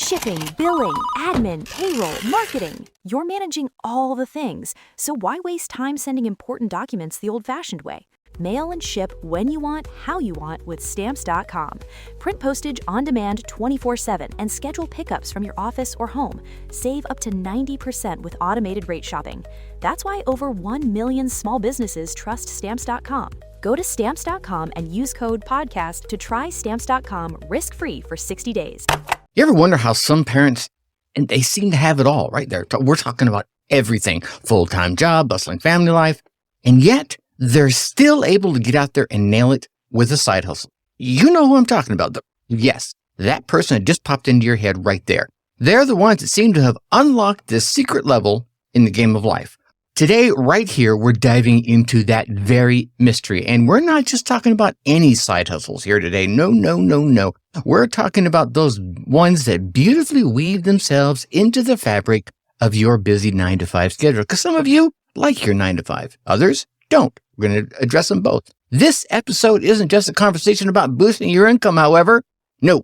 Shipping, billing, admin, payroll, marketing. You're managing all the things, so why waste time sending important documents the old-fashioned way? Mail and ship when you want, how you want with Stamps.com. Print postage on demand 24/7 and schedule pickups from your office or home. Save up to 90% with automated rate shopping. That's why over 1 million small businesses trust Stamps.com. Go to Stamps.com and use code PODCAST to try Stamps.com risk-free for 60 days. You ever wonder how some parents, and they seem to have it all, right? We're talking about everything, full-time job, bustling family life, and yet they're still able to get out there and nail it with a side hustle. You know who I'm talking about. Yes, that person that just popped into your head right there. They're the ones that seem to have unlocked this secret level in the game of life. Today, right here, we're diving into that very mystery. And we're not just talking about any side hustles here today. No. We're talking about those ones that beautifully weave themselves into the fabric of your busy 9-to-5 schedule. Because some of you like your 9-to-5. Others don't. We're going to address them both. This episode isn't just a conversation about boosting your income, however. No,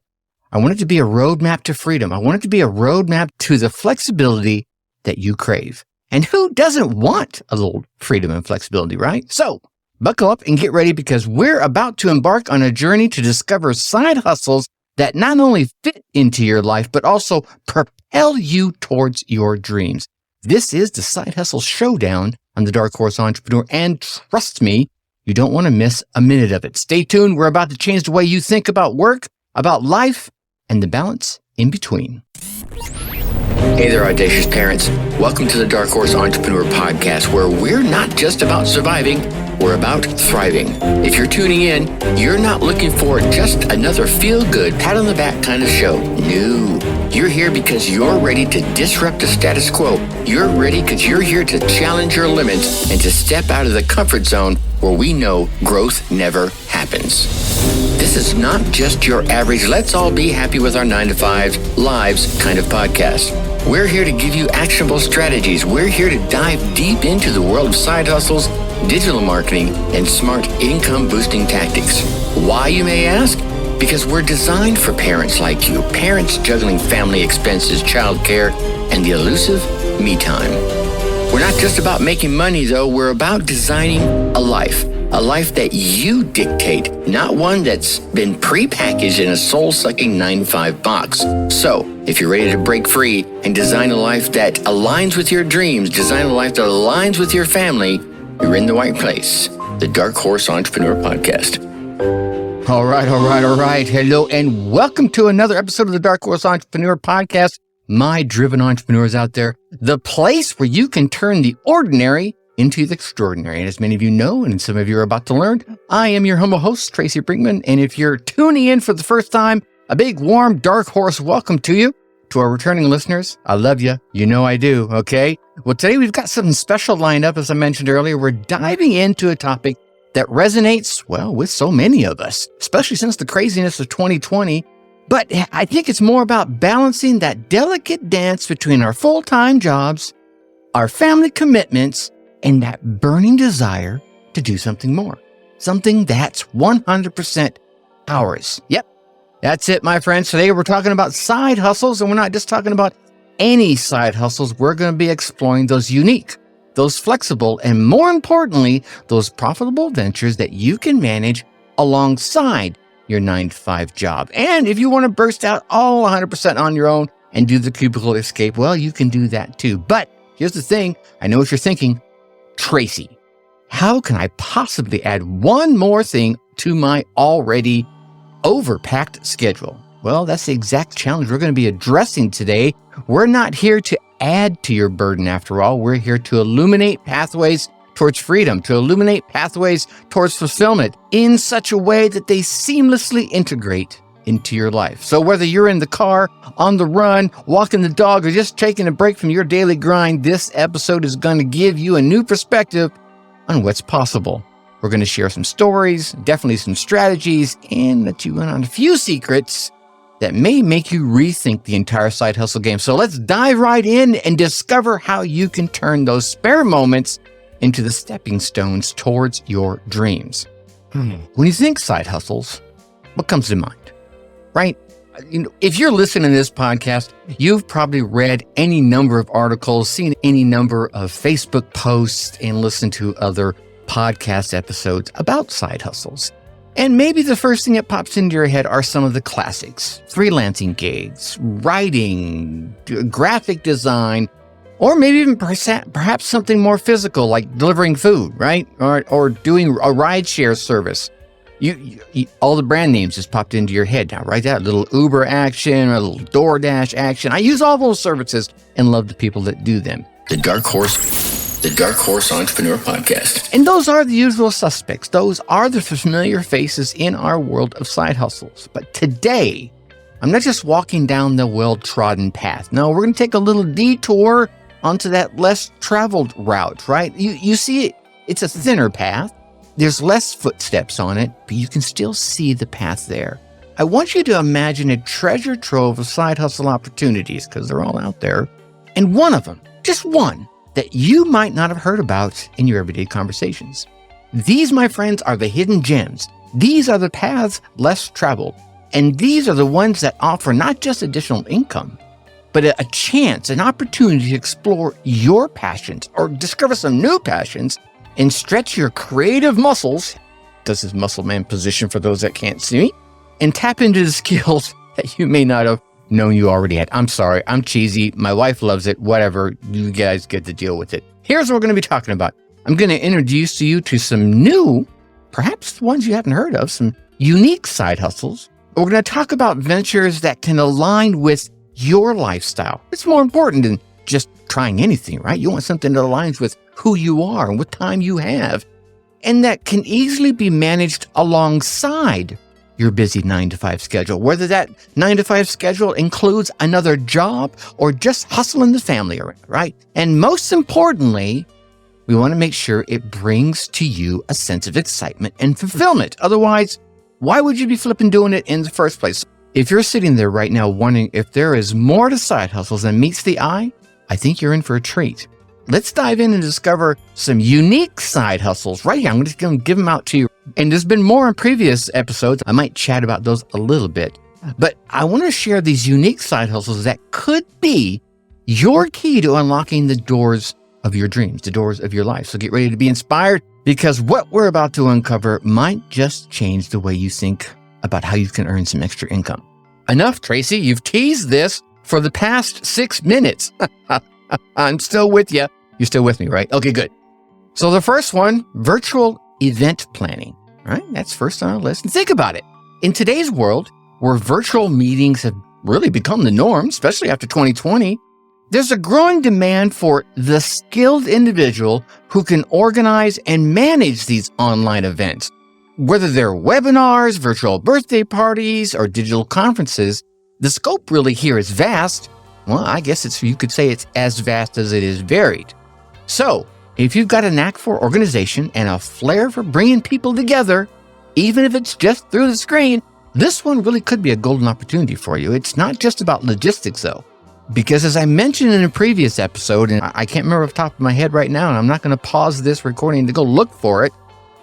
I want it to be a roadmap to freedom. I want it to be a roadmap to the flexibility that you crave. And who doesn't want a little freedom and flexibility, right? So buckle up and get ready because we're about to embark on a journey to discover side hustles that not only fit into your life, but also propel you towards your dreams. This is the Side Hustle Showdown on the Dark Horse Entrepreneur. And trust me, you don't want to miss a minute of it. Stay tuned. We're about to change the way you think about work, about life, and the balance in between. Hey there, audacious parents. Welcome to the Dark Horse Entrepreneur Podcast, where we're not just about surviving, we're about thriving. If you're tuning in, you're not looking for just another feel-good, pat-on-the-back kind of show. No. You're here because you're ready to disrupt the status quo. You're ready because you're here to challenge your limits and to step out of the comfort zone where we know growth never happens. This is not just your average, let's all be happy with our 9-to-5 lives kind of podcast. We're here to give you actionable strategies. We're here to dive deep into the world of side hustles, digital marketing, and smart income-boosting tactics. Why, you may ask? Because we're designed for parents like you, parents juggling family expenses, childcare, and the elusive me time. We're not just about making money, though. We're about designing a life that you dictate, not one that's been prepackaged in a soul-sucking 9-to-5 box. So, if you're ready to break free and design a life that aligns with your dreams, design a life that aligns with your family, you're in the right place. The Dark Horse Entrepreneur Podcast. All right. Hello, and welcome to another episode of the Dark Horse Entrepreneur Podcast. My driven entrepreneurs out there, the place where you can turn the ordinary into the extraordinary. And as many of you know, and some of you are about to learn, I am your humble host, Tracy Brinkman. And if you're tuning in for the first time, a big, warm, dark horse welcome to you. To our returning listeners, I love you. You know I do, okay? Well, today we've got something special lined up. As I mentioned earlier, we're diving into a topic that resonates, well, with so many of us, especially since the craziness of 2020. But I think it's more about balancing that delicate dance between our full-time jobs, our family commitments, and that burning desire to do something more. Something that's 100% ours. Yep, that's it, my friends. Today we're talking about side hustles, and we're not just talking about any side hustles. We're going to be exploring those unique, those flexible, and more importantly, those profitable ventures that you can manage alongside your 9-to-5 job. And if you want to burst out all 100% on your own and do the cubicle escape, well, you can do that too. But here's the thing. I know what you're thinking. Tracy, how can I possibly add one more thing to my already overpacked schedule? Well, that's the exact challenge we're going to be addressing today. We're not here to add to your burden after all. We're here to illuminate pathways towards freedom, to illuminate pathways towards fulfillment in such a way that they seamlessly integrate into your life. So whether you're in the car, on the run, walking the dog, or just taking a break from your daily grind, this episode is going to give you a new perspective on what's possible. We're going to share some stories, definitely some strategies, and let you in on a few secrets that may make you rethink the entire side hustle game. So let's dive right in and discover how you can turn those spare moments into the stepping stones towards your dreams. When you think side hustles, what comes to mind? Right? if you're listening to this podcast, you've probably read any number of articles, seen any number of Facebook posts, and listened to other podcast episodes about side hustles. And maybe the first thing that pops into your head are some of the classics: freelancing gigs, writing, graphic design, or maybe even perhaps something more physical like delivering food, right? Or doing a rideshare service. You, all the brand names just popped into your head now, right? That little Uber action, a little DoorDash action. I use all those services and love the people that do them. The Dark Horse Entrepreneur Podcast. And those are the usual suspects. Those are the familiar faces in our world of side hustles. But today, I'm not just walking down the well-trodden path. No, we're going to take a little detour onto that less traveled route, right? You see it, it's a thinner path. There's less footsteps on it, but you can still see the path there. I want you to imagine a treasure trove of side hustle opportunities, because they're all out there. And one of them, just one, that you might not have heard about in your everyday conversations. These, my friends, are the hidden gems. These are the paths less traveled. And these are the ones that offer not just additional income, but a chance, an opportunity to explore your passions or discover some new passions and stretch your creative muscles. Does this muscle man position for those that can't see me? And tap into the skills that you may not have known you already had. I'm sorry, I'm cheesy. My wife loves it. Whatever, you guys get to deal with it. Here's what we're going to be talking about. I'm going to introduce you to some new, perhaps ones you haven't heard of, some unique side hustles. We're going to talk about ventures that can align with your lifestyle. It's more important than just trying anything, right? You want something that aligns with who you are and what time you have, and that can easily be managed alongside your busy 9-to-5 schedule, whether that 9-to-5 schedule includes another job or just hustling the family around, right? And most importantly, we want to make sure it brings to you a sense of excitement and fulfillment. Otherwise, why would you be flipping doing it in the first place? If you're sitting there right now wondering if there is more to side hustles than meets the eye, I think you're in for a treat. Let's dive in and discover some unique side hustles right here. I'm just going to give them out to you. And there's been more in previous episodes. I might chat about those a little bit. But I want to share these unique side hustles that could be your key to unlocking the doors of your dreams, the doors of your life. So get ready to be inspired, because what we're about to uncover might just change the way you think about how you can earn some extra income. Enough, Tracy. You've teased this for the past 6 minutes. I'm still with you. You're still with me, right? Okay, good. So the first one, virtual event planning, right? That's first on our list. And think about it. In today's world, where virtual meetings have really become the norm, especially after 2020, there's a growing demand for the skilled individual who can organize and manage these online events. Whether they're webinars, virtual birthday parties, or digital conferences, the scope really here is vast. Well, I guess you could say it's as vast as it is varied. So, if you've got a knack for organization and a flair for bringing people together, even if it's just through the screen, this one really could be a golden opportunity for you. It's not just about logistics, though. Because as I mentioned in a previous episode, and I can't remember off the top of my head right now, and I'm not going to pause this recording to go look for it,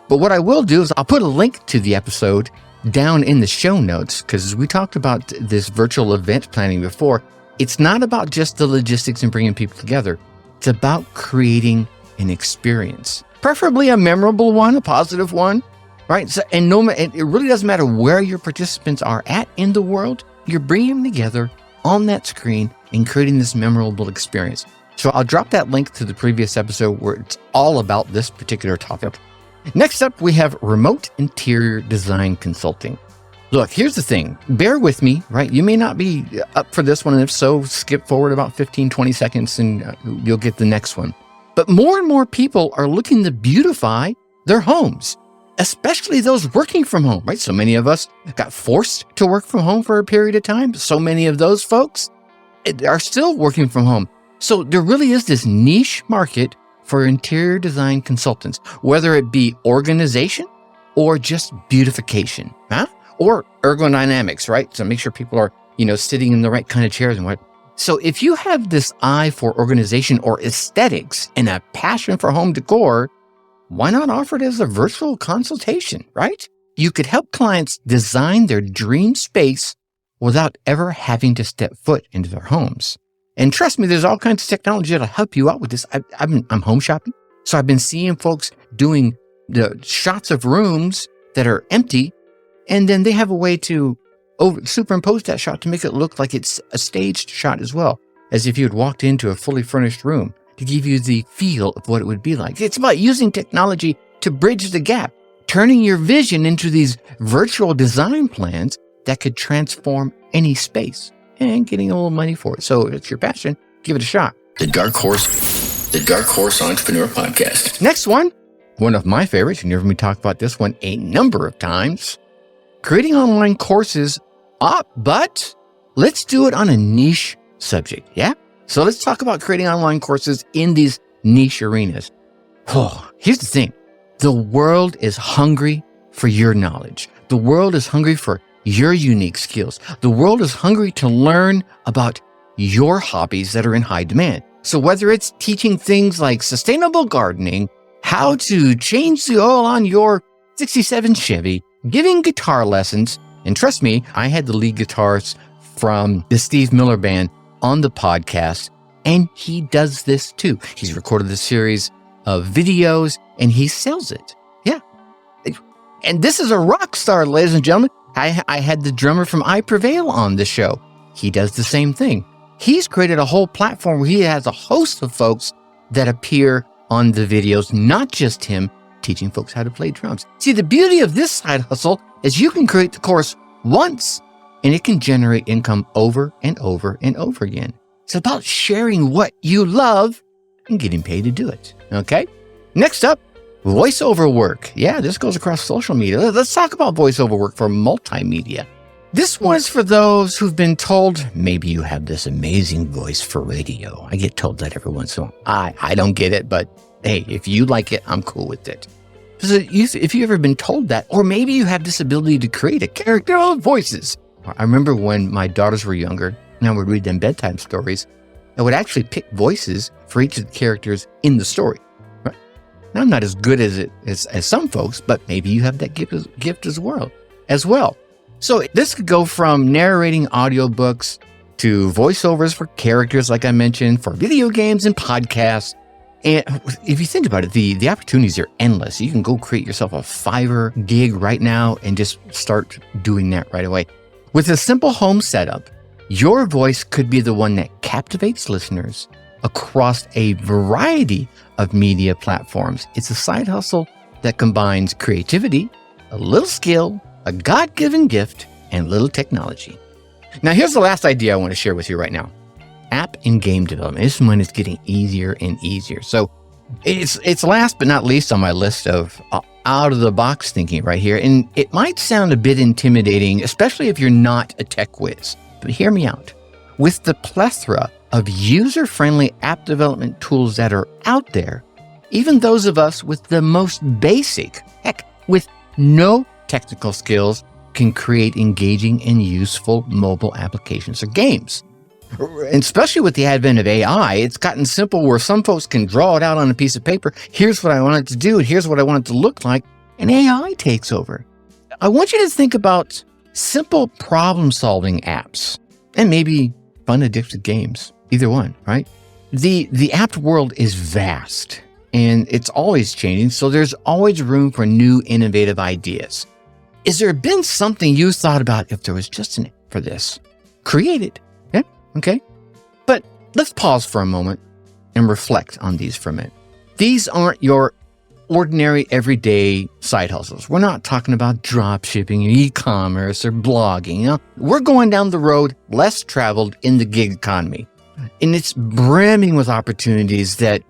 but what I will do is I'll put a link to the episode down in the show notes, because we talked about this virtual event planning before. It's not about just the logistics and bringing people together. It's about creating an experience, preferably a memorable one, a positive one, right? So, and it really doesn't matter where your participants are at in the world. You're bringing them together on that screen and creating this memorable experience. So I'll drop that link to the previous episode where it's all about this particular topic. Next up, we have remote interior design consulting. Look, here's the thing. Bear with me, right? You may not be up for this one, and if so, skip forward about 15, 20 seconds and you'll get the next one. But more and more people are looking to beautify their homes, especially those working from home, right? So many of us got forced to work from home for a period of time. So many of those folks are still working from home. So there really is this niche market for interior design consultants, whether it be organization or just beautification, or ergonomics, right? So make sure people are, sitting in the right kind of chairs and what. So if you have this eye for organization or aesthetics and a passion for home decor, why not offer it as a virtual consultation, right? You could help clients design their dream space without ever having to step foot into their homes. And trust me, there's all kinds of technology that'll help you out with this. I'm home shopping, so I've been seeing folks doing the shots of rooms that are empty, and then they have a way to superimpose that shot to make it look like it's a staged shot as well, as if you had walked into a fully furnished room to give you the feel of what it would be like. It's about using technology to bridge the gap, turning your vision into these virtual design plans that could transform any space and getting a little money for it. So if it's your passion, give it a shot. The Dark Horse Entrepreneur Podcast. Next one of my favorites, and you've heard me talk about this one a number of times, creating online courses but let's do it on a niche subject, yeah? So let's talk about creating online courses in these niche arenas. Oh, here's the thing. The world is hungry for your knowledge. The world is hungry for your unique skills. The world is hungry to learn about your hobbies that are in high demand. So whether it's teaching things like sustainable gardening, how to change the oil on your 67 Chevy, giving guitar lessons, and trust me, I had the lead guitarist from the Steve Miller Band on the podcast, and he does this too. He's recorded a series of videos, and he sells it. Yeah. And this is a rock star, ladies and gentlemen. I had the drummer from I Prevail on the show. He does the same thing. He's created a whole platform where he has a host of folks that appear on the videos, not just him teaching folks how to play drums. See, the beauty of this side hustle is you can create the course once and it can generate income over and over and over again. It's about sharing what you love and getting paid to do it. Okay? Next up, voiceover work. Yeah, this goes across social media. Let's talk about voiceover work for multimedia. This one is for those who've been told, maybe you have this amazing voice for radio. I get told that every once in a while. I don't get it, but hey, if you like it, I'm cool with it. So if you've ever been told that, or maybe you have this ability to create a character of voices. I remember when my daughters were younger, and I would read them bedtime stories, I would actually pick voices for each of the characters in the story. Right? Now, I'm not as good as some folks, but maybe you have that gift as well. So this could go from narrating audiobooks to voiceovers for characters, like I mentioned, for video games and podcasts. And if you think about it, the opportunities are endless. You can go create yourself a Fiverr gig right now and just start doing that right away. With a simple home setup, your voice could be the one that captivates listeners across a variety of media platforms. It's a side hustle that combines creativity, a little skill, a God-given gift, and little technology. Now, here's the last idea I want to share with you right now. App and game development. This one is getting easier and easier. So it's last but not least on my list of out-of-the-box thinking right here. And it might sound a bit intimidating, especially if you're not a tech whiz. But hear me out. With the plethora of user-friendly app development tools that are out there, even those of us with the most basic, with no technical skills, can create engaging and useful mobile applications or games. And especially with the advent of AI, it's gotten simple where some folks can draw it out on a piece of paper. Here's what I want it to do, and here's what I want it to look like, and AI takes over. I want you to think about simple problem-solving apps and maybe fun, addictive games. Either one, right? The app world is vast, and it's always changing, so there's always room for new, innovative ideas. Is there been something you thought about if there was just an app for this? Create it. Yeah, okay. But let's pause for a moment and reflect on these for a minute. These aren't your ordinary, everyday side hustles. We're not talking about drop shipping or e-commerce or blogging. You know? We're going down the road less traveled in the gig economy. And it's brimming with opportunities that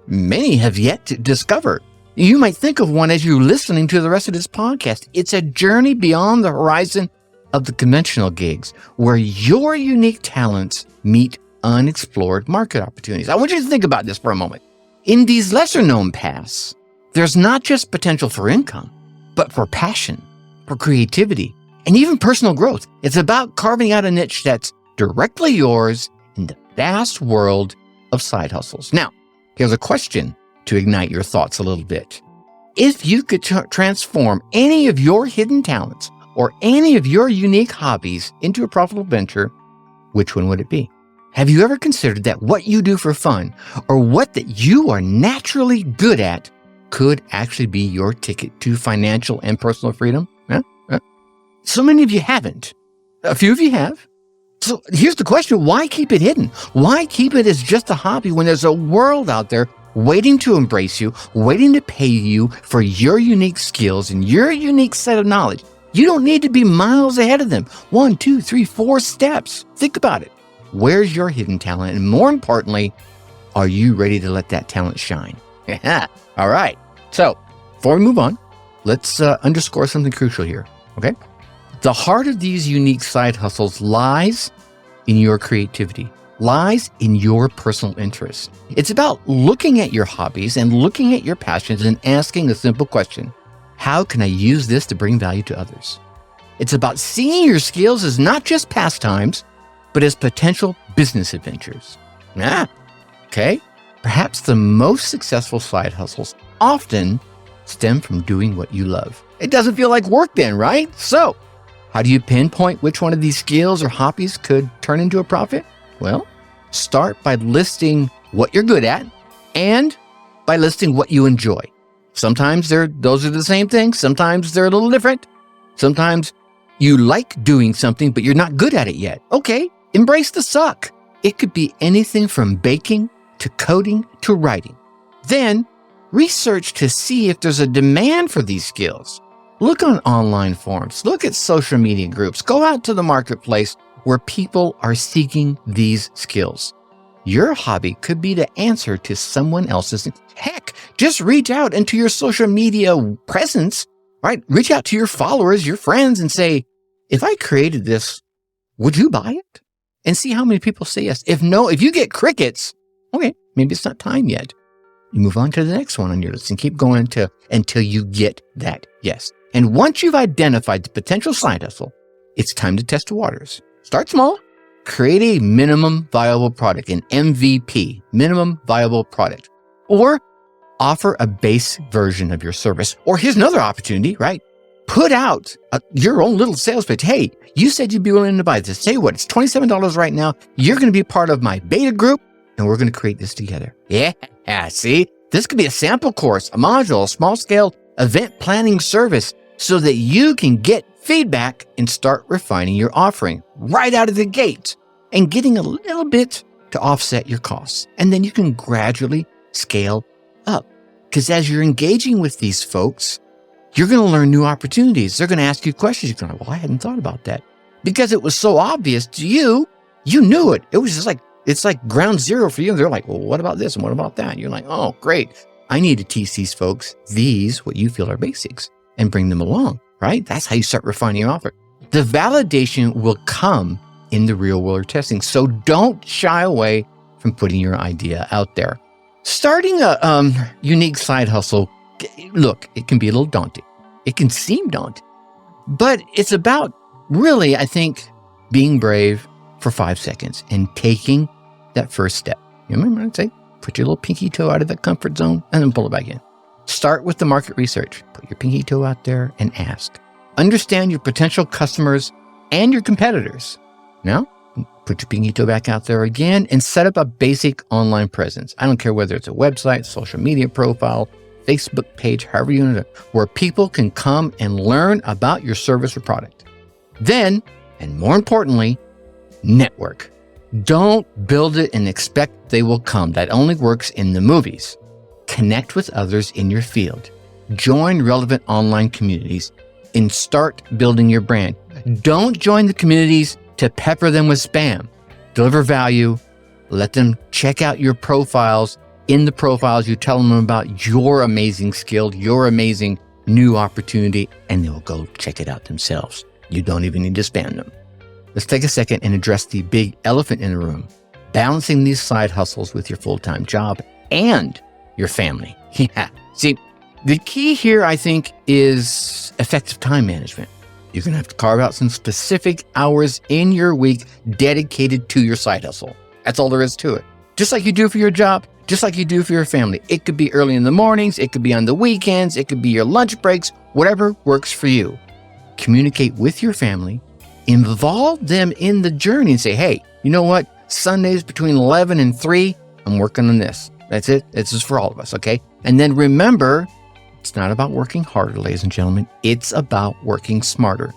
many have yet to discover. You might think of one as you're listening to the rest of this podcast. It's a journey beyond the horizon of the conventional gigs where your unique talents meet unexplored market opportunities. I want you to think about this for a moment. In these lesser-known paths, there's not just potential for income, but for passion, for creativity, and even personal growth. It's about carving out a niche that's directly yours in the vast world of side hustles. Now, here's a question to ignite your thoughts a little bit. If you could transform any of your hidden talents or any of your unique hobbies into a profitable venture, which one would it be? Have you ever considered that what you do for fun or what that you are naturally good at could actually be your ticket to financial and personal freedom? So many of you haven't. A few of you have. So here's the question. Why keep it hidden? Why keep it as just a hobby when there's a world out there waiting to embrace you, waiting to pay you for your unique skills and your unique set of knowledge? You don't need to be miles ahead of them. 1, 2, 3, 4 steps. Think about it. Where's your hidden talent? And more importantly, are you ready to let that talent shine? All right. So before we move on, let's underscore something crucial here. Okay. The heart of these unique side hustles lies in your creativity, lies in your personal interests. It's about looking at your hobbies and looking at your passions and asking a simple question. How can I use this to bring value to others? It's about seeing your skills as not just pastimes, but as potential business adventures. Okay. Perhaps the most successful side hustles often stem from doing what you love. It doesn't feel like work then, right? So, how do you pinpoint which one of these skills or hobbies could turn into a profit? Well, start by listing what you're good at and by listing what you enjoy. Sometimes those are the same thing. Sometimes they're a little different. Sometimes you like doing something, but you're not good at it yet. Okay, embrace the suck. It could be anything from baking to coding to writing. Then research to see if there's a demand for these skills. Look on online forums, look at social media groups, go out to the marketplace where people are seeking these skills. Your hobby could be the answer to someone else's. Heck, just reach out into your social media presence, right? Reach out to your followers, your friends, and say, if I created this, would you buy it? And see how many people say yes. If no, if you get crickets, okay, maybe it's not time yet. You move on to the next one on your list and keep going until you get that yes. And once you've identified the potential side hustle, it's time to test the waters. Start small. Create a minimum viable product, an MVP, minimum viable product. Or offer a base version of your service. Or here's another opportunity, right? Put out your own little sales pitch. Hey, you said you'd be willing to buy this. Tell you what, it's $27 right now. You're going to be part of my beta group, and we're going to create this together. Yeah, see? This could be a sample course, a module, a small-scale event planning service, so that you can get feedback and start refining your offering right out of the gate and getting a little bit to offset your costs. And then you can gradually scale up. Because as you're engaging with these folks, you're going to learn new opportunities. They're going to ask you questions. You're going to, well, I hadn't thought about that. Because it was so obvious to you, you knew it. It was just like, it's like ground zero for you. They're like, well, what about this and what about that? You're like, oh, great. I need to teach these folks what you feel are basics and bring them along, right? That's how you start refining your offer. The validation will come in the real world testing. So don't shy away from putting your idea out there. Starting a unique side hustle, look, it can be a little daunting. It can seem daunting, but it's about really, I think, being brave for 5 seconds and taking that first step. You remember I'd say, put your little pinky toe out of the comfort zone and then pull it back in. Start with the market research. Put your pinky toe out there and ask. Understand your potential customers and your competitors. Now, put your pinky toe back out there again and set up a basic online presence. I don't care whether it's a website, social media profile, Facebook page, however you want to, where people can come and learn about your service or product. Then, and more importantly, network. Don't build it and expect they will come. That only works in the movies. Connect with others in your field. Join relevant online communities and start building your brand. Don't join the communities to pepper them with spam. Deliver value. Let them check out your profiles. In the profiles, you tell them about your amazing skill, your amazing new opportunity, and they will go check it out themselves. You don't even need to spam them. Let's take a second and address the big elephant in the room, balancing these side hustles with your full-time job and your family. Yeah. See, the key here, I think, is effective time management. You're going to have to carve out some specific hours in your week dedicated to your side hustle. That's all there is to it. Just like you do for your job, just like you do for your family. It could be early in the mornings, it could be on the weekends, it could be your lunch breaks, whatever works for you. communicate with your family, involve them in the journey and say, hey, you know what? Sundays between 11 and 3, I'm working on this. That's it. This is for all of us, okay? And then remember, it's not about working harder, ladies and gentlemen. It's about working smarter.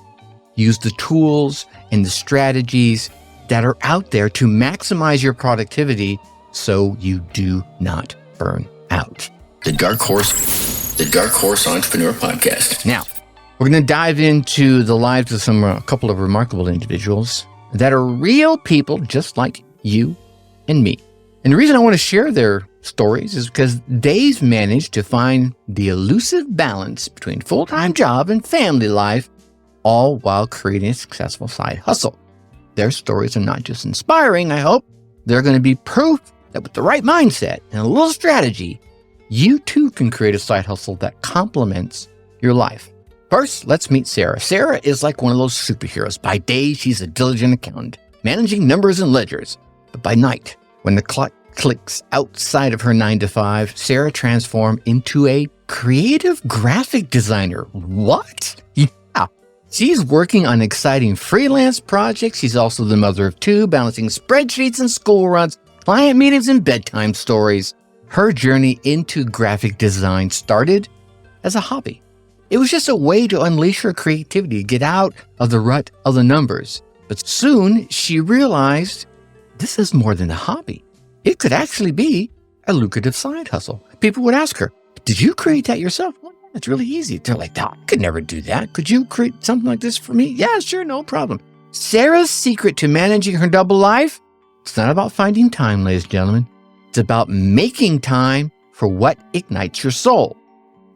Use the tools and the strategies that are out there to maximize your productivity so you do not burn out. The Dark Horse Entrepreneur Podcast. Now, we're going to dive into the lives of a couple of remarkable individuals that are real people just like you and me. And the reason I want to share their stories is because they've managed to find the elusive balance between full-time job and family life, all while creating a successful side hustle. Their stories are not just inspiring, I hope. They're going to be proof that with the right mindset and a little strategy, you too can create a side hustle that complements your life. First, let's meet Sarah. Sarah is like one of those superheroes. By day, she's a diligent accountant, managing numbers and ledgers. But by night, when the clock clicks outside of her 9-to-5, Sarah transformed into a creative graphic designer. What? Yeah. She's working on exciting freelance projects. She's also the mother of 2, balancing spreadsheets and school runs, client meetings and bedtime stories. Her journey into graphic design started as a hobby. It was just a way to unleash her creativity, get out of the rut of the numbers. But soon she realized this is more than a hobby. It could actually be a lucrative side hustle. People would ask her, did you create that yourself? Well, it's really easy. They're like, no, I could never do that. Could you create something like this for me? Yeah, sure, no problem. Sarah's secret to managing her double life, it's not about finding time, ladies and gentlemen. It's about making time for what ignites your soul.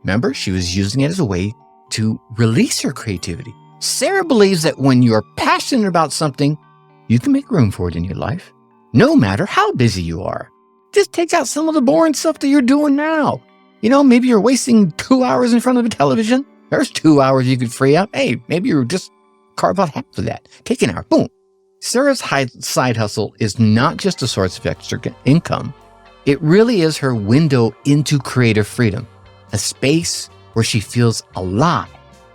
Remember, she was using it as a way to release her creativity. Sarah believes that when you're passionate about something, you can make room for it in your life, no matter how busy you are. Just take out some of the boring stuff that you're doing now. Maybe you're wasting 2 hours in front of a television. There's 2 hours you could free up. Hey, maybe you're just carve out half of that. Take an hour, boom. Sarah's side hustle is not just a source of extra income. It really is her window into creative freedom, a space where she feels alive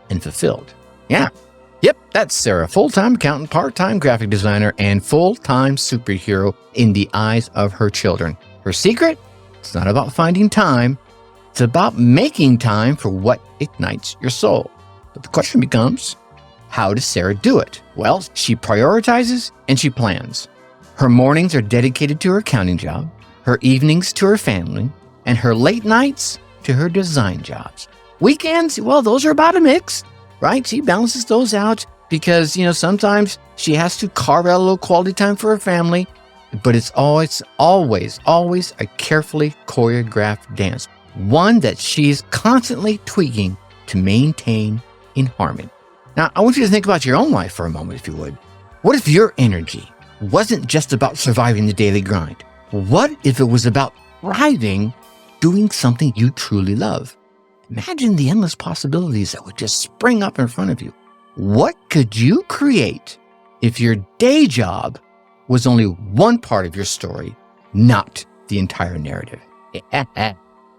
and fulfilled. Yeah. Yep, that's Sarah, full-time accountant, part-time graphic designer, and full-time superhero in the eyes of her children. Her secret? It's not about finding time. It's about making time for what ignites your soul. But the question becomes, how does Sarah do it? Well, she prioritizes and she plans. Her mornings are dedicated to her accounting job, her evenings to her family, and her late nights to her design jobs. Weekends, well, those are about a mix, right? She balances those out because, sometimes she has to carve out a little quality time for her family, but it's always a carefully choreographed dance, one that she's constantly tweaking to maintain in harmony. Now, I want you to think about your own life for a moment, if you would. What if your energy wasn't just about surviving the daily grind? What if it was about thriving, doing something you truly love? Imagine the endless possibilities that would just spring up in front of you. What could you create if your day job was only one part of your story, not the entire narrative?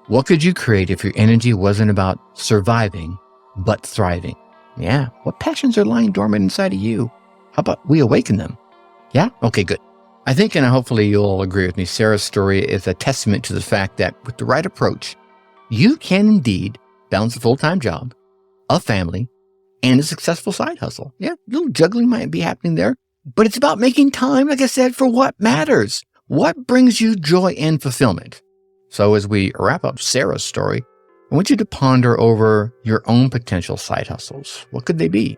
What could you create if your energy wasn't about surviving, but thriving? Yeah, what passions are lying dormant inside of you? How about we awaken them? Yeah? Okay, good. I think, and hopefully you'll agree with me, Sarah's story is a testament to the fact that with the right approach, you can indeed balance a full-time job, a family, and a successful side hustle. Yeah, a little juggling might be happening there, but it's about making time, like I said, for what matters. What brings you joy and fulfillment? So as we wrap up Sarah's story, I want you to ponder over your own potential side hustles. What could they be?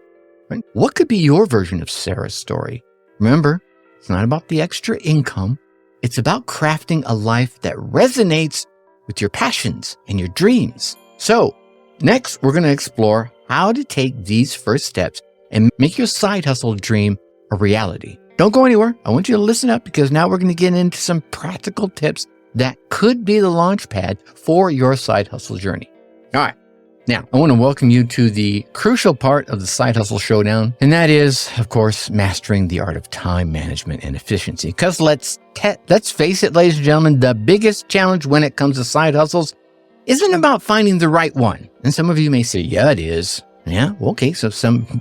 Right? What could be your version of Sarah's story? Remember, it's not about the extra income. It's about crafting a life that resonates with your passions and your dreams. So next, we're going to explore how to take these first steps and make your side hustle dream a reality. Don't go anywhere. I want you to listen up because now we're going to get into some practical tips that could be the launch pad for your side hustle journey. All right. Now, I want to welcome you to the crucial part of the Side Hustle Showdown, and that is, of course, mastering the art of time management and efficiency. Because let's face it, ladies and gentlemen, the biggest challenge when it comes to side hustles isn't about finding the right one. And some of you may say, yeah, it is. Yeah, okay.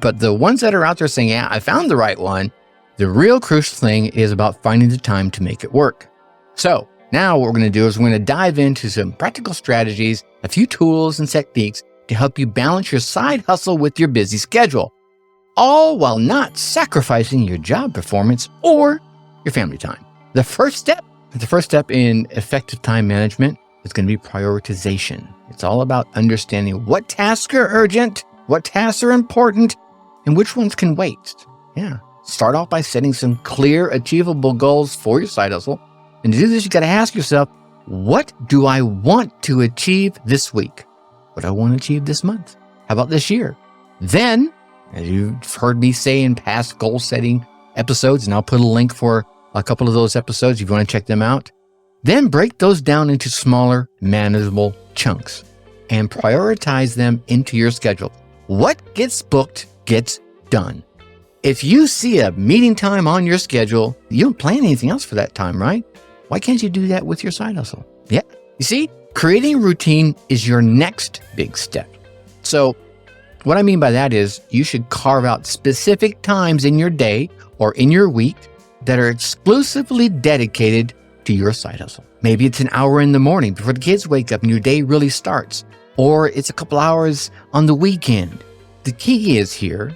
But the ones that are out there saying, yeah, I found the right one, the real crucial thing is about finding the time to make it work. So now what we're going to do is we're going to dive into some practical strategies, a few tools and techniques to help you balance your side hustle with your busy schedule, all while not sacrificing your job performance or your family time. The first step in effective time management is going to be prioritization. It's all about understanding what tasks are urgent, what tasks are important, and which ones can wait. Yeah. Start off by setting some clear, achievable goals for your side hustle. And to do this, you got to ask yourself, what do I want to achieve this week? What do I want to achieve this month? How about this year? Then, as you've heard me say in past goal setting episodes, and I'll put a link for a couple of those episodes if you want to check them out, then break those down into smaller, manageable chunks and prioritize them into your schedule. What gets booked gets done. If you see a meeting time on your schedule, you don't plan anything else for that time, right? Why can't you do that with your side hustle? Yeah. You see, creating a routine is your next big step. So what I mean by that is you should carve out specific times in your day or in your week that are exclusively dedicated to your side hustle. Maybe it's an hour in the morning before the kids wake up and your day really starts, or it's a couple hours on the weekend. The key is here,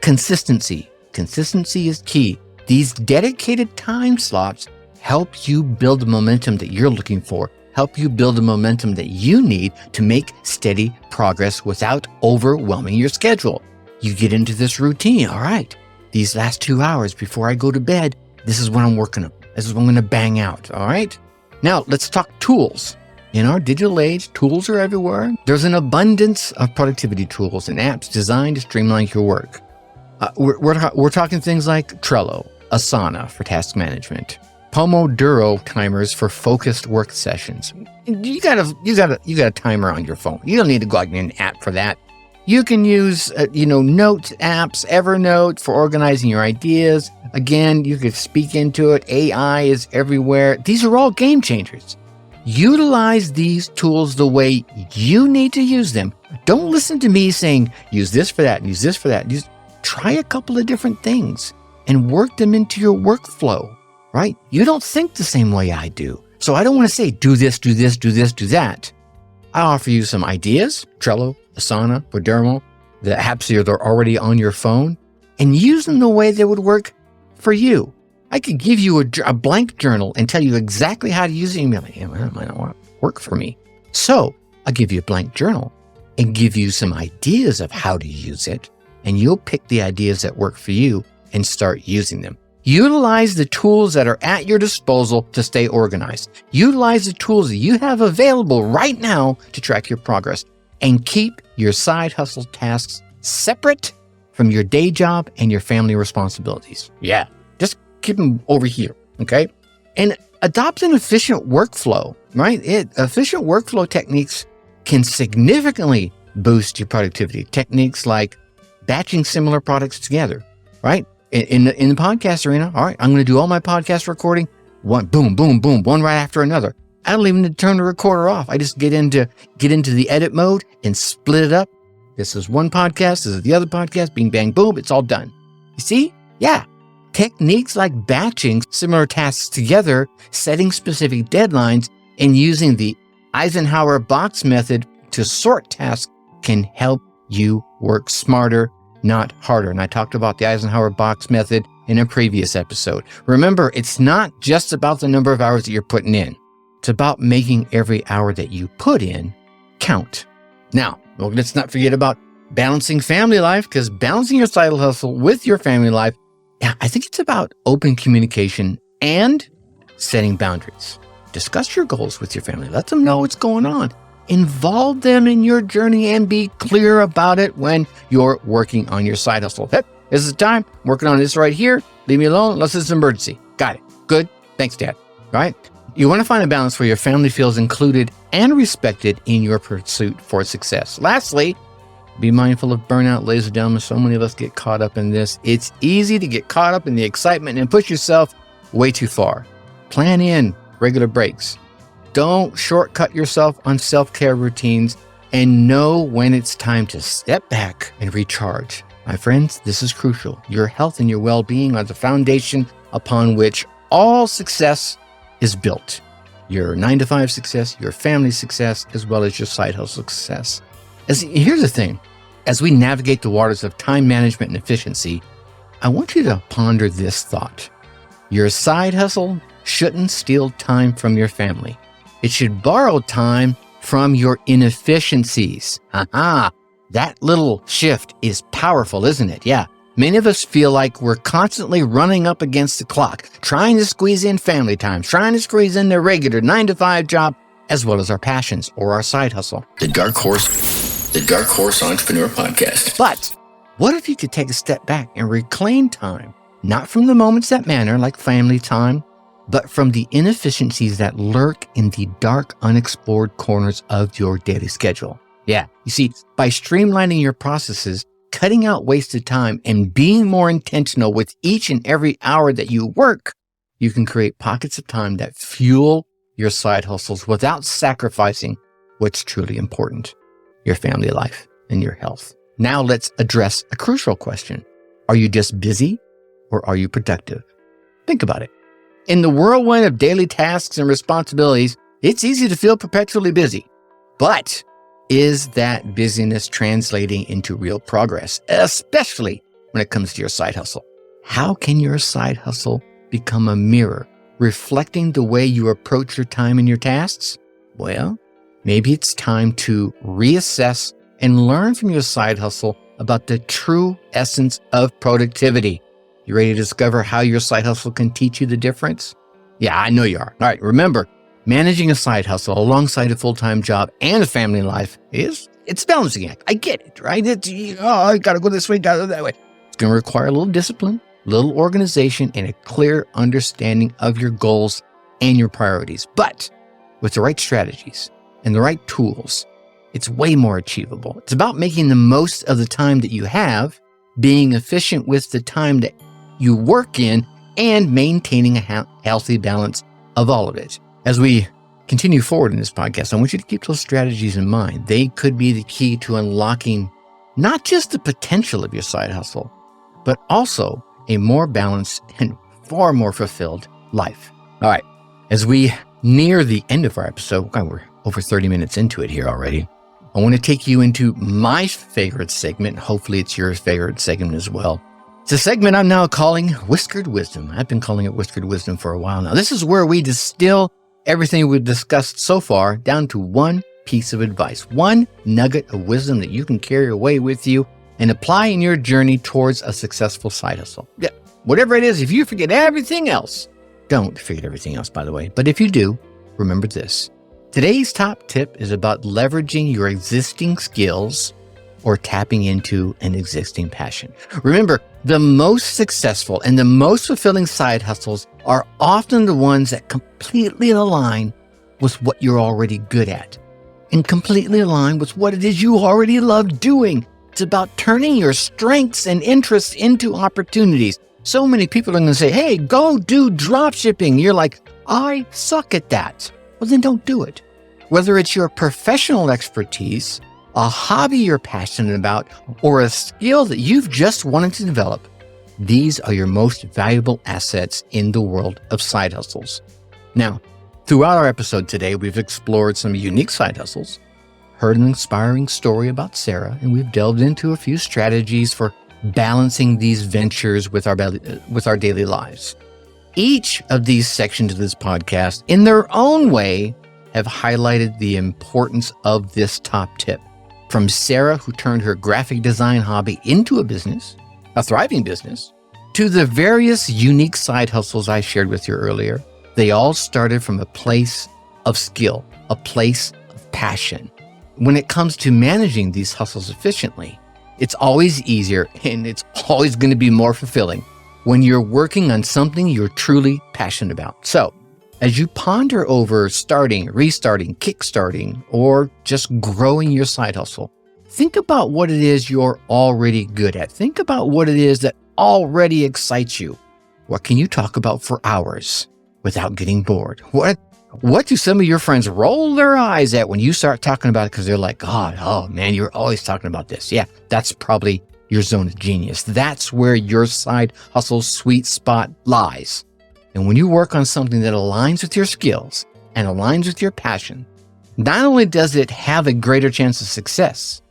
consistency. Consistency is key. These dedicated time slots help you build the momentum that you're looking for, help you build the momentum that you need to make steady progress without overwhelming your schedule. You get into this routine. All right, these last 2 hours before I go to bed, this is what I'm working on. This is what I'm going to bang out. All right. Now let's talk tools. In our digital age, tools are everywhere. There's an abundance of productivity tools and apps designed to streamline your work. We're talking things like Trello, Asana for task management, Pomodoro timers for focused work sessions. You got a timer on your phone. You don't need to go out and get an app for that. You can use, notes apps, Evernote for organizing your ideas. Again, you could speak into it. AI is everywhere. These are all game changers. Utilize these tools the way you need to use them. Don't listen to me saying, use this for that and use this for that. Try a couple of different things and work them into your workflow, right? You don't think the same way I do. So I don't want to say, do this, do this, do this, do that. I offer you some ideas, Trello, Asana, Pomodoro, the apps that are already on your phone, and use them the way they would work for you. I could give you a blank journal and tell you exactly how to use it. You'll be like, that might not work for me. So I'll give you a blank journal and give you some ideas of how to use it, and you'll pick the ideas that work for you and start using them. Utilize the tools that are at your disposal to stay organized. Utilize the tools that you have available right now to track your progress, and keep your side hustle tasks separate from your day job and your family responsibilities. Yeah, just keep them over here, okay? And adopt an efficient workflow, right? Efficient workflow techniques can significantly boost your productivity. Techniques like batching similar products together, right? In the podcast arena, all right, I'm going to do all my podcast recording, one, boom, boom, boom, one right after another. I don't even need to turn the recorder off. I just get into the edit mode and split it up. This is one podcast. This is the other podcast. Bing, bang, boom. It's all done. You see? Yeah. Techniques like batching similar tasks together, setting specific deadlines, and using the Eisenhower box method to sort tasks can help you work smarter, not harder. And I talked about the Eisenhower box method in a previous episode. Remember, it's not just about the number of hours that you're putting in. It's about making every hour that you put in count. Now, let's not forget about balancing family life, because balancing your side hustle with your family life, I think it's about open communication and setting boundaries. Discuss your goals with your family. Let them know what's going on. Involve them in your journey and be clear about it when you're working on your side hustle. Hey, this is the time. I'm working on this right here. Leave me alone unless it's an emergency. Got it. Good. Thanks, Dad. Right? You want to find a balance where your family feels included and respected in your pursuit for success. Lastly, be mindful of burnout, ladies and gentlemen. So many of us get caught up in this. It's easy to get caught up in the excitement and push yourself way too far. Plan in regular breaks. Don't shortcut yourself on self-care routines. and know when it's time to step back and recharge. My friends, this is crucial. Your health and your well-being are the foundation upon which all success is built. Your 9-to-5 success, your family success, as well as your side hustle success. Here's the thing. As we navigate the waters of time management and efficiency, I want you to ponder this thought. Your side hustle shouldn't steal time from your family. It should borrow time from your inefficiencies. That little shift is powerful, isn't it? Yeah. Many of us feel like we're constantly running up against the clock, trying to squeeze in family time, trying to squeeze in their regular 9-to-5 job, as well as our passions or our side hustle. The Dark Horse Entrepreneur Podcast. But what if you could take a step back and reclaim time, not from the moments that matter, like family time, but from the inefficiencies that lurk in the dark, unexplored corners of your daily schedule? Yeah, you see, by streamlining your processes, cutting out wasted time, and being more intentional with each and every hour that you work, you can create pockets of time that fuel your side hustles without sacrificing what's truly important, your family life and your health. Now let's address a crucial question. Are you just busy or are you productive? Think about it. In the whirlwind of daily tasks and responsibilities, it's easy to feel perpetually busy. But is that busyness translating into real progress, especially when it comes to your side hustle? How can your side hustle become a mirror reflecting the way you approach your time and your tasks? Well, maybe it's time to reassess and learn from your side hustle about the true essence of productivity. You ready to discover how your side hustle can teach you the difference? Yeah, I know you are. All right, remember, managing a side hustle alongside a full-time job and a family life it's a balancing act. I get it, right? I got to go this way, got to go that way. It's going to require a little discipline, a little organization, and a clear understanding of your goals and your priorities. But with the right strategies and the right tools, it's way more achievable. It's about making the most of the time that you have, being efficient with the time that you work in, and maintaining a healthy balance of all of it. As we continue forward in this podcast, I want you to keep those strategies in mind. They could be the key to unlocking not just the potential of your side hustle, but also a more balanced and far more fulfilled life. All right, as we near the end of our episode, we're over 30 minutes into it here already. I want to take you into my favorite segment. Hopefully it's your favorite segment as well. It's a segment I'm now calling Whiskered Wisdom. I've been calling it Whiskered Wisdom for a while now. This is where we distill everything we've discussed so far down to one piece of advice, one nugget of wisdom that you can carry away with you and apply in your journey towards a successful side hustle. Yeah, whatever it is, if you forget everything else, don't forget everything else, by the way. But if you do, remember this. Today's top tip is about leveraging your existing skills or tapping into an existing passion. Remember, the most successful and the most fulfilling side hustles are often the ones that completely align with what you're already good at and completely align with what it is you already love doing. It's about turning your strengths and interests into opportunities. So many people are going to say, hey, go do drop shipping. You're like, I suck at that. Well, then don't do it. Whether it's your professional expertise, a hobby you're passionate about, or a skill that you've just wanted to develop, these are your most valuable assets in the world of side hustles. Now, throughout our episode today, we've explored some unique side hustles, heard an inspiring story about Sarah, and we've delved into a few strategies for balancing these ventures with our daily lives. Each of these sections of this podcast, in their own way, have highlighted the importance of this top tip. From Sarah, who turned her graphic design hobby into a business, a thriving business, to the various unique side hustles I shared with you earlier, they all started from a place of skill, a place of passion. When it comes to managing these hustles efficiently, it's always easier and it's always going to be more fulfilling when you're working on something you're truly passionate about. So, as you ponder over starting, restarting, kickstarting, or just growing your side hustle, think about what it is you're already good at. Think about what it is that already excites you. What can you talk about for hours without getting bored? What What do some of your friends roll their eyes at when you start talking about it because they're like, God, oh man, you're always talking about this. Yeah, that's probably your zone of genius. That's where your side hustle sweet spot lies. And when you work on something that aligns with your skills and aligns with your passion, not only does it have a greater chance of success,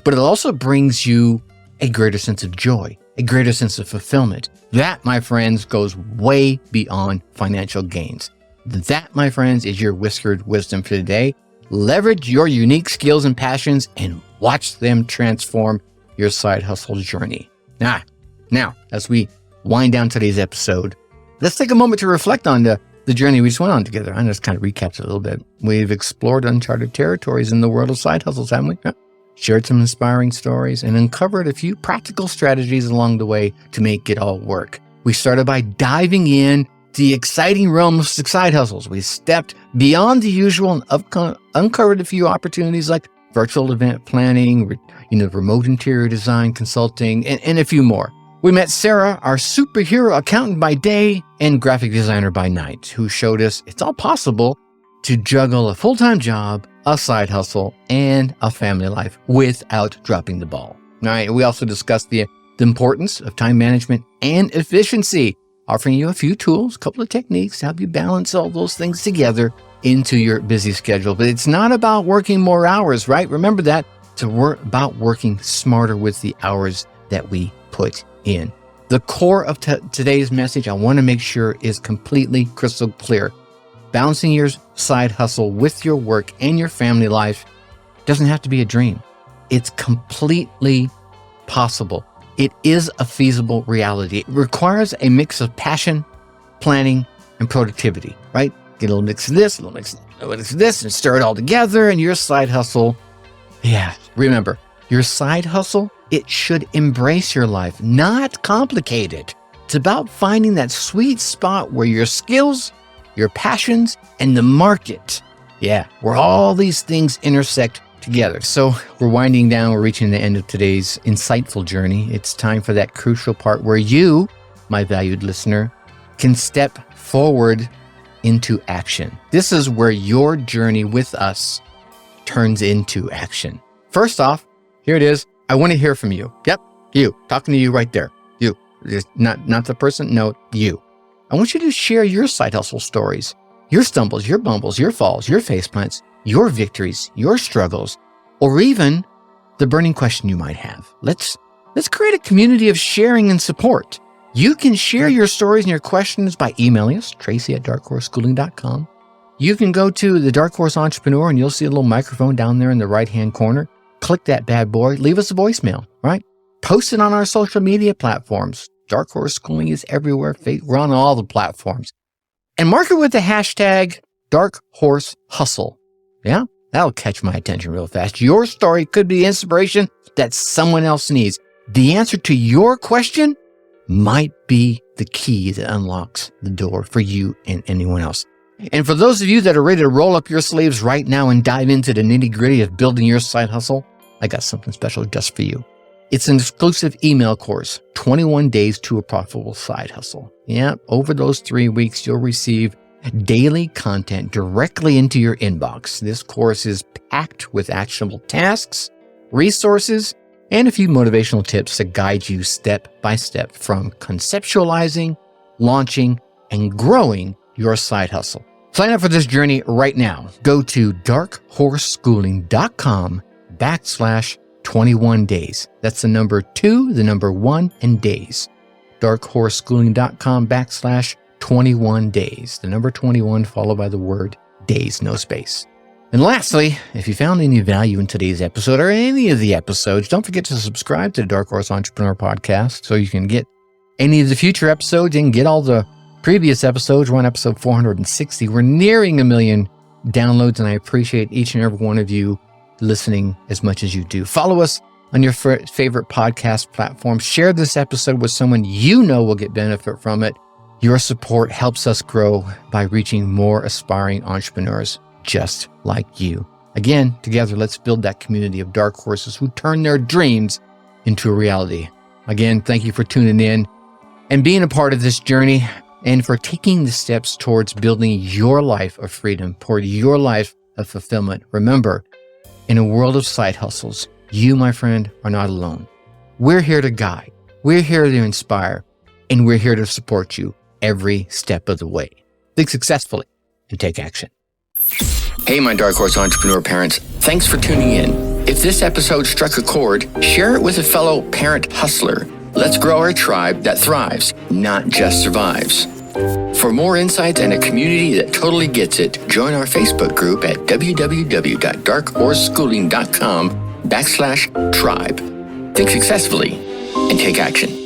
but it also brings you a greater sense of joy, a greater sense of fulfillment. That, my friends, goes way beyond financial gains. That, my friends, is your whiskered wisdom for today. Leverage your unique skills and passions and watch them transform your side hustle journey. Now, as we wind down today's episode, let's take a moment to reflect on the journey we just went on together. I'm just kind of recap it a little bit. We've explored uncharted territories in the world of side hustles, haven't we? Shared some inspiring stories and uncovered a few practical strategies along the way to make it all work. We started by diving in the exciting realm of side hustles. We stepped beyond the usual and uncovered a few opportunities like virtual event planning, remote interior design consulting, and a few more. We met Sarah, our superhero accountant by day and graphic designer by night, who showed us it's all possible to juggle a full-time job, a side hustle, and a family life without dropping the ball. All right, we also discussed the importance of time management and efficiency, offering you a few tools, a couple of techniques to help you balance all those things together into your busy schedule. But it's not about working more hours, right? Remember that. It's about working smarter with the hours that we put in. The core of today's message, I want to make sure is completely crystal clear. Balancing your side hustle with your work and your family life doesn't have to be a dream. It's completely possible. It is a feasible reality. It requires a mix of passion, planning, and productivity, right? Get a little mix of this, a little mix of this, and stir it all together, and your side hustle. Yeah, remember, your side hustle, it should embrace your life, not complicate it. It's about finding that sweet spot where your skills, your passions, and the market, where all these things intersect together. So we're winding down, we're reaching the end of today's insightful journey. It's time for that crucial part where you, my valued listener, can step forward into action. This is where your journey with us turns into action. First off, here it is. I want to hear from you. Yep, you. Talking to you right there. You. Not the person, no, you. I want you to share your side hustle stories, your stumbles, your bumbles, your falls, your faceplants, your victories, your struggles, or even the burning question you might have. Let's create a community of sharing and support. You can share your stories and your questions by emailing us, tracy@darkhorseschooling.com. You can go to the Dark Horse Entrepreneur and you'll see a little microphone down there in the right-hand corner. Click that bad boy, leave us a voicemail, right? Post it on our social media platforms. Dark Horse Schooling is everywhere. We're on all the platforms. And mark it with the hashtag Dark Horse Hustle. Yeah, that'll catch my attention real fast. Your story could be the inspiration that someone else needs. The answer to your question might be the key that unlocks the door for you and anyone else. And for those of you that are ready to roll up your sleeves right now and dive into the nitty-gritty of building your side hustle, I got something special just for you. It's an exclusive email course, 21 Days to a Profitable Side Hustle. Yeah, over those 3 weeks, you'll receive daily content directly into your inbox. This course is packed with actionable tasks, resources, and a few motivational tips to guide you step by step from conceptualizing, launching, and growing your side hustle. Sign up for this journey right now. Go to darkhorseschooling.com/21 days. That's the number 2, the number 1, and days. darkhorseschooling.com/21 days. The number 21 followed by the word days, no space. And lastly, if you found any value in today's episode or any of the episodes, don't forget to subscribe to the Dark Horse Entrepreneur Podcast so you can get any of the future episodes and get all the previous episodes. We're on episode 460. We're nearing 1 million downloads, and I appreciate each and every one of you listening as much as you do. Follow us on your favorite podcast platform. Share this episode with someone you know will get benefit from it. Your support helps us grow by reaching more aspiring entrepreneurs just like you. Again, together, let's build that community of dark horses who turn their dreams into a reality. Again, thank you for tuning in and being a part of this journey. and for taking the steps towards building your life of freedom, toward your life of fulfillment. Remember, in a world of side hustles, you, my friend, are not alone. We're here to guide, we're here to inspire, and we're here to support you every step of the way. Think successfully and take action. Hey, my Dark Horse Entrepreneur parents, thanks for tuning in. If this episode struck a chord, share it with a fellow parent hustler. Let's grow our tribe that thrives, not just survives. For more insights and a community that totally gets it, join our Facebook group at www.darkhorseschooling.com/tribe. Think successfully and take action.